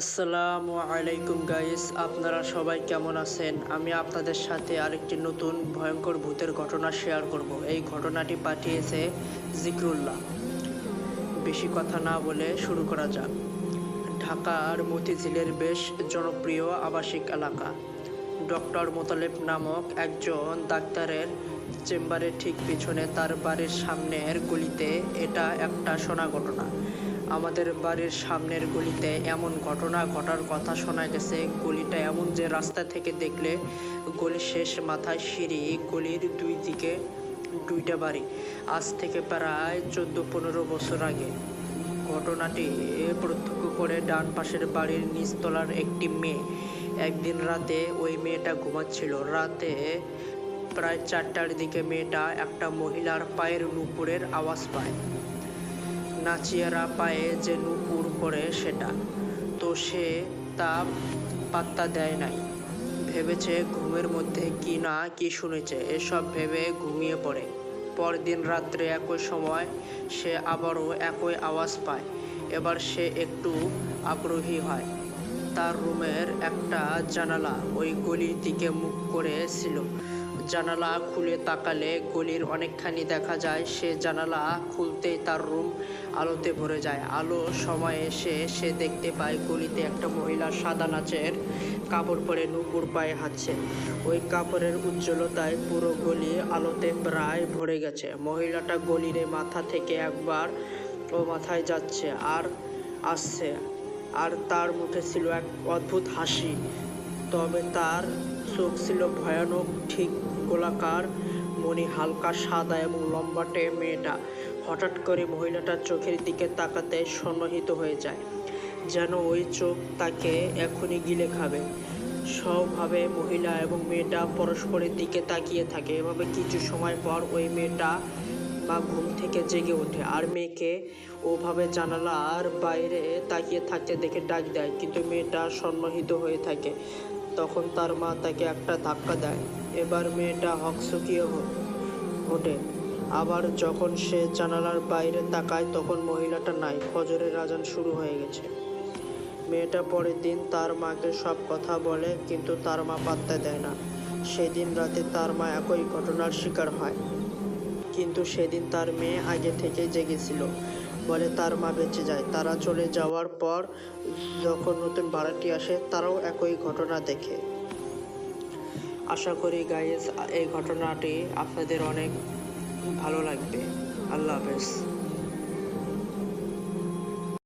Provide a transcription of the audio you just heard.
আসসালামু আলাইকুম গাইস, আপনারা সবাই কেমন আছেন? আমি আপনাদের সাথে আরেকটি নতুন ভয়ঙ্কর ভূতের ঘটনা শেয়ার করব। এই ঘটনাটি পাঠিয়েছে জিকরুল্লাহ। বেশি কথা না বলে শুরু করা যাক। ঢাকার মতিঝিলের বেশ জনপ্রিয় আবাসিক এলাকা। ডক্টর মোতালেব নামক একজন ডাক্তারের চেম্বারের ঠিক পিছনে তার বাড়ির সামনের গলিতে এটা একটা শোনা ঘটনা। আমাদের বাড়ির সামনের গলিতে এমন ঘটনা ঘটার কথা শোনা গেছে। গলিটা এমন যে রাস্তা থেকে দেখলে গলির শেষ মাথায় সিঁড়ি, গলির দুই দিকে দুইটা বাড়ি। আজ থেকে প্রায় 14-15 বছর আগে ঘটনাটি প্রত্যক্ষ করে ডান পাশের বাড়ির নিচতলার একটি মেয়ে। একদিন রাতে ওই মেয়েটা ঘুমাচ্ছিল। রাতে প্রায় 4টার দিকে মেয়েটা একটা মহিলার পায়ের নুপুরের আওয়াজ পায়। নাচিয়ারা পায়ে যে নুপুর পড়ে সেটা, তো সে তা পাত্তা দেয় নাই। ভেবেছে ঘুমের মধ্যে কি না কি শুনেছে, এসব ভেবে ঘুমিয়ে পড়ে। পরদিন রাত্রে একই সময় সে আবারও একই আওয়াজ পায়। এবার সে একটু আগ্রহী হয়। তার রুমের একটা জানালা ওই গলির দিকে মুখ করে ছিল। জানালা খুলে তাকালে গলির অনেকখানি দেখা যায়। সে জানালা খুলতেই তার রুম আলোতে ভরে যায়। আলো সময় এসে সে দেখতে পায় গলিতে একটা মহিলা সাদা নাচের কাপড় পরে নুপুর পায়ে হাঁটছে। ওই কাপড়ের উজ্জ্বলতায় পুরো গলি আলোতে প্রায় ভরে গেছে। মহিলাটা গলির মাথা থেকে একবার ও মাথায় যাচ্ছে আর আসছে, আর তার মুখে ছিল এক অদ্ভুত হাসি। তবে তার চোখ ছিল ভয়ানক, ঠিক গোলাকার, মনি হালকা সাদা এবং লম্বাটে। মেয়েটা হঠাৎ করে মহিলাটার চোখের দিকে তাকাতে সন্মোহিত হয়ে যায়, যেন ওই চোখ তাকে এখনই গিলে খাবে। সবভাবে মহিলা এবং মেয়েটা পরস্পরের দিকে তাকিয়ে থাকে। এভাবে কিছু সময় পর ওই মেয়েটা বা ঘুম থেকে জেগে ওঠে আর মেয়েকে ওভাবে জানালার বাইরে তাকিয়ে থাকতে দেখে ডাক দেয়, কিন্তু মেয়েটা সন্মোহিত হয়ে থাকে। তখন তার মা তাকে একটা ধাক্কা দেয়। এবার মেয়েটা হকচকিয়ে ওঠে। আবার যখন সে জানালার বাইরে তাকায় তখন মহিলাটা নাই। ফজরের আজান শুরু হয়ে গেছে। মেয়েটা পরের দিন তার মাকে সব কথা বলে, কিন্তু তার মা পাত্তা দেয় না। সেদিন রাতে তার মা একই ঘটনার শিকার হয়, কিন্তু সেদিন তার মেয়ে আগে থেকে জেগেছিল বলে তার মা বেঁচে যায়। তারা চলে যাওয়ার পর যখন নতুন ভাড়াটি আসে তারাও একই ঘটনা দেখে। আশা করি গাইস এই ঘটনাটি আপনাদের অনেক ভালো লাগবে। আল্লাহ হাফেজ।